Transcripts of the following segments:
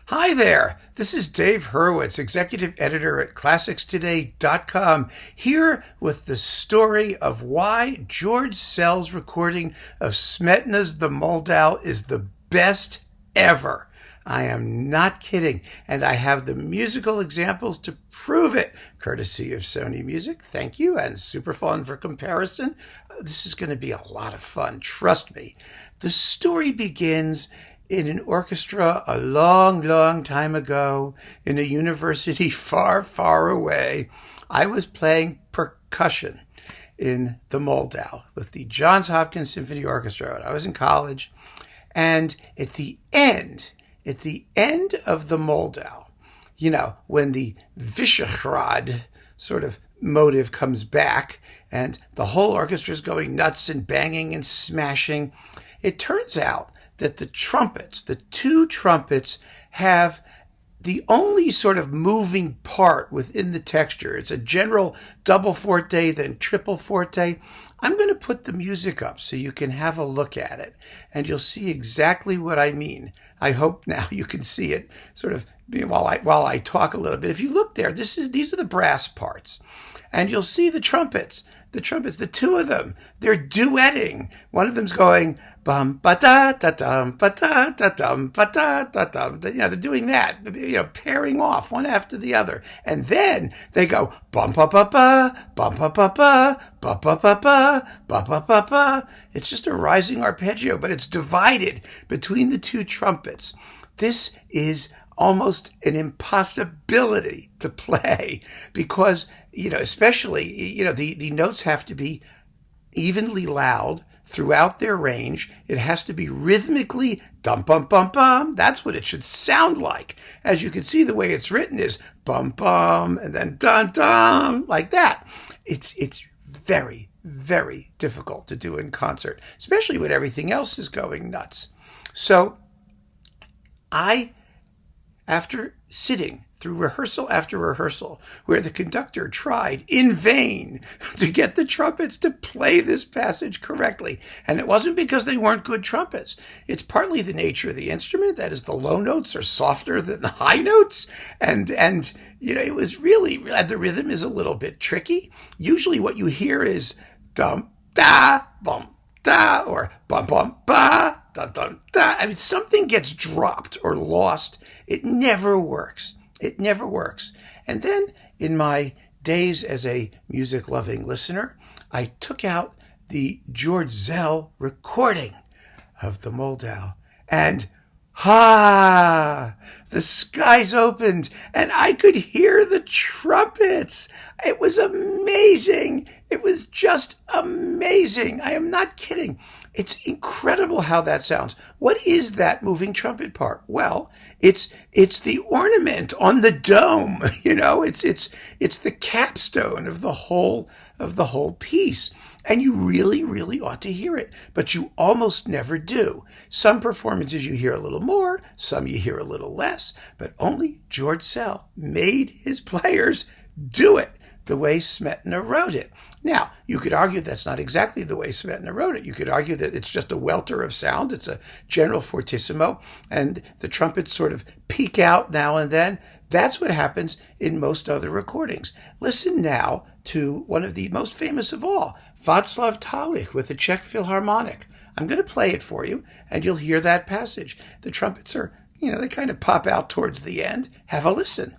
Hi there. This is Dave Hurwitz, executive editor at ClassicsToday.com, here with the story of why George Szell's recording of Smetana's The Moldau is the best ever. I am not kidding, and I have the musical examples to prove it, courtesy of Sony Music. Thank you, and Supraphon for comparison. This is going to be a lot of fun, trust me. The story begins in an orchestra a long, long time ago in a university far, far away. I was playing percussion in the Moldau with the Johns Hopkins Symphony Orchestra when I was in college. And at the end of the Moldau, you know, when the Visegrad sort of motive comes back and the whole orchestra is going nuts and banging and smashing, it turns out that the two trumpets, have the only sort of moving part within the texture. It's a general double forte, then triple forte. I'm going to put the music up so you can have a look at it, and you'll see exactly what I mean. I hope now you can see it sort of while I talk a little bit. If you look there, these are the brass parts, and you'll see the trumpets, the two of them, they're duetting. One of them's going bum ba da da dum ba da da dum ba da da dum. You know, they're doing that, you know, pairing off one after the other, and then they go bum ba ba ba bum ba ba ba ba ba ba ba ba ba ba ba. It's just a rising arpeggio, but it's divided between the two trumpets. This is almost an impossibility to play because, you know, especially, you know, the notes have to be evenly loud throughout their range. It has to be rhythmically dum bum bum bum. That's what it should sound like. As you can see, the way it's written is bum bum and then dun dum, like that. It's very, very difficult to do in concert, especially when everything else is going nuts. So after sitting through rehearsal after rehearsal, where the conductor tried in vain to get the trumpets to play this passage correctly, and it wasn't because they weren't good trumpets. It's partly the nature of the instrument, that is, the low notes are softer than the high notes, and you know, it was really, the rhythm is a little bit tricky. Usually what you hear is dum da bum da, or bum bum ba da dum da. I mean, something gets dropped or lost. It never works. It never works. And then in my days as a music-loving listener, I took out the George Szell recording of the Moldau, and the skies opened and I could hear the trumpets. It was amazing. It was just amazing. I am not kidding. It's incredible how that sounds. What is that moving trumpet part? Well, it's the ornament on the dome. You know, it's the capstone of the whole piece. And you really, really ought to hear it, but you almost never do. Some performances you hear a little more, some you hear a little less, but only George Szell made his players do it the way Smetana wrote it. Now, you could argue that's not exactly the way Smetana wrote it. You could argue that it's just a welter of sound. It's a general fortissimo, and the trumpets sort of peak out now and then. That's what happens in most other recordings. Listen now to one of the most famous of all, Václav Tálich with the Czech Philharmonic. I'm going to play it for you, and you'll hear that passage. The trumpets are, you know, they kind of pop out towards the end. Have a listen.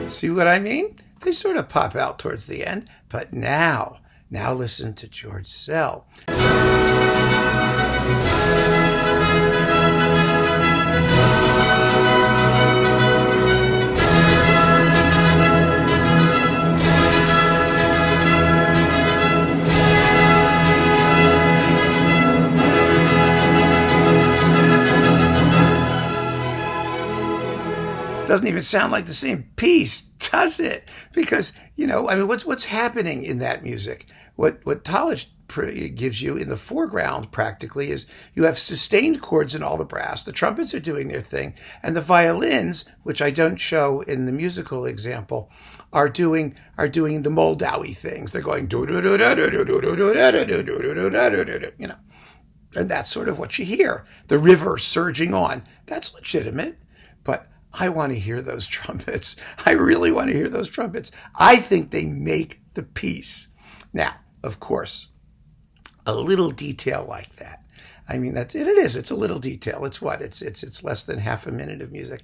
See what I mean? They sort of pop out towards the end. But now listen to George Szell. Doesn't even sound like the same piece, does it? Because, you know, I mean, what's happening in that music? What Tálich gives you in the foreground practically is you have sustained chords in all the brass. The trumpets are doing their thing, and the violins, which I don't show in the musical example, are doing the Moldawi things. They're going you know, and that's sort of what you hear. The river surging on. That's legitimate, but I want to hear those trumpets. I really want to hear those trumpets. I think they make the piece. Now, of course, a little detail like that. I mean, it is. It's a little detail. It's what? It's less than half a minute of music.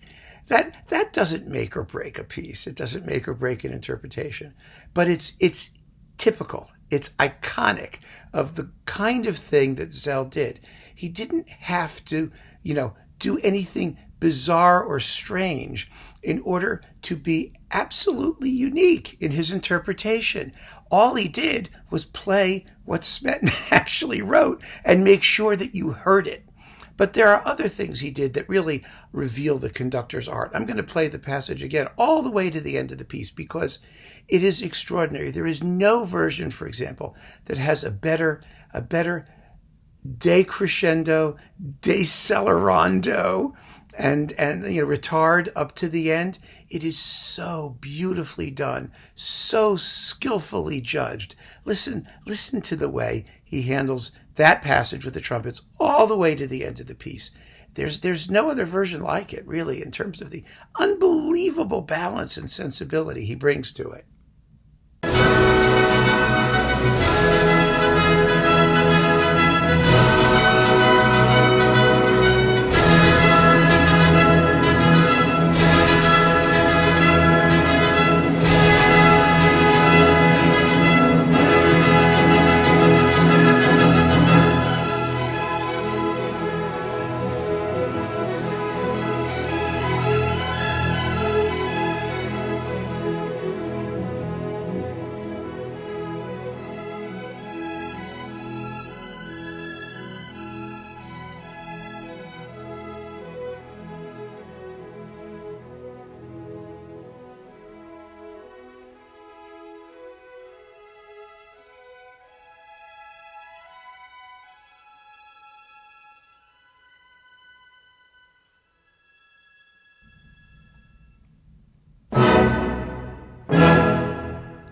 That doesn't make or break a piece. It doesn't make or break an interpretation. But it's typical. It's iconic of the kind of thing that Szell did. He didn't have to, do anything bizarre or strange in order to be absolutely unique in his interpretation. All he did was play what Smetana actually wrote and make sure that you heard it. But there are other things he did that really reveal the conductor's art. I'm going to play the passage again all the way to the end of the piece because it is extraordinary. There is no version, for example, that has a better decrescendo, decelerando, and retard up to the end. It is so beautifully done, so skillfully judged. Listen to the way he handles that passage with the trumpets all the way to the end of the piece. There's no other version like it, really, in terms of the unbelievable balance and sensibility he brings to it.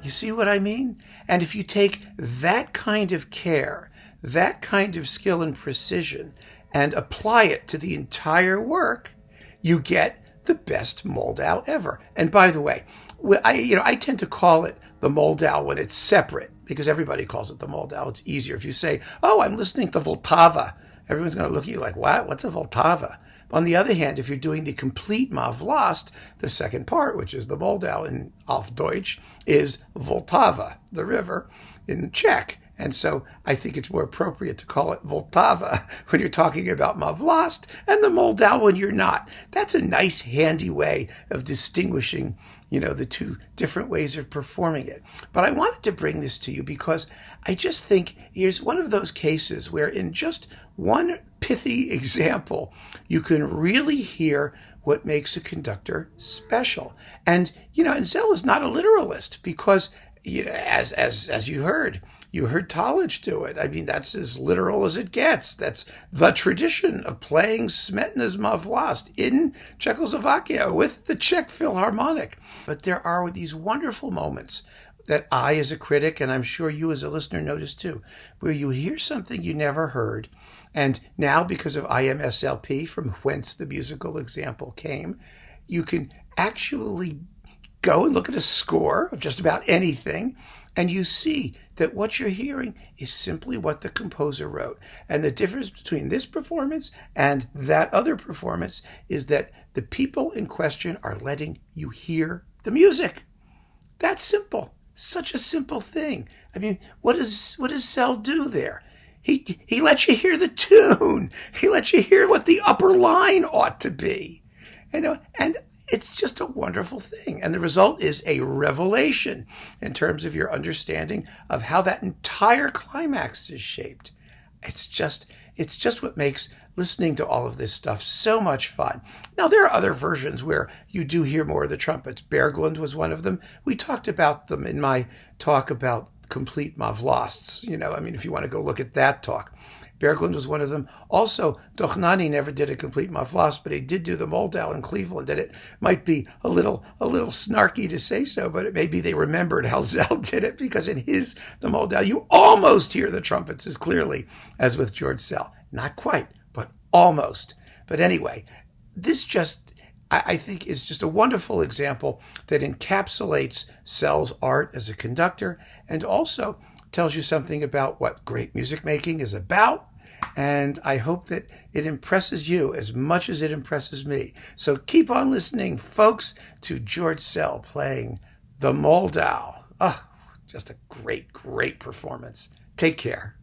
You see what I mean? And if you take that kind of care, that kind of skill and precision, and apply it to the entire work, you get the best Moldau ever. And by the way, I tend to call it the Moldau when it's separate, because everybody calls it the Moldau. It's easier. If you say, oh, I'm listening to Vltava, everyone's going to look at you like, what? What's a Vltava? On the other hand, if you're doing the complete Vlást, the second part, which is the Moldau in auf Deutsch, is Vltava, the river, in Czech. And so I think it's more appropriate to call it Vltava when you're talking about Vlást, and the Moldau when you're not. That's a nice, handy way of distinguishing, the two different ways of performing it. But I wanted to bring this to you because I just think here's one of those cases where in just one pithy example, you can really hear what makes a conductor special. And, and Szell is not a literalist because, as you heard Tallich do it. I mean, that's as literal as it gets. That's the tradition of playing Smetana's Vlást in Czechoslovakia with the Czech Philharmonic. But there are these wonderful moments that I, as a critic, and I'm sure you as a listener notice too, where you hear something you never heard. And now, because of IMSLP, from whence the musical example came, you can actually go and look at a score of just about anything, and you see that what you're hearing is simply what the composer wrote. And the difference between this performance and that other performance is that the people in question are letting you hear the music. That's simple. Such a simple thing. I mean, what does Szell do there? He lets you hear the tune. He lets you hear what the upper line ought to be. And it's just a wonderful thing. And the result is a revelation in terms of your understanding of how that entire climax is shaped. It's just what makes listening to all of this stuff so much fun. Now, there are other versions where you do hear more of the trumpets. Berglund was one of them. We talked about them in my talk about complete Vlásts. I mean, if you want to go look at that talk. Berglund was one of them. Also, Dochnani never did a complete Vlást, but he did do the Moldau in Cleveland, and it might be a little snarky to say so, but maybe they remembered how Szell did it, because in the Moldau, you almost hear the trumpets as clearly as with George Szell. Not quite, but almost. But anyway, this I think is just a wonderful example that encapsulates Szell's art as a conductor, and also tells you something about what great music making is about. And I hope that it impresses you as much as it impresses me. So keep on listening, folks, to George Szell playing the Moldau. Just a great, great performance. Take care.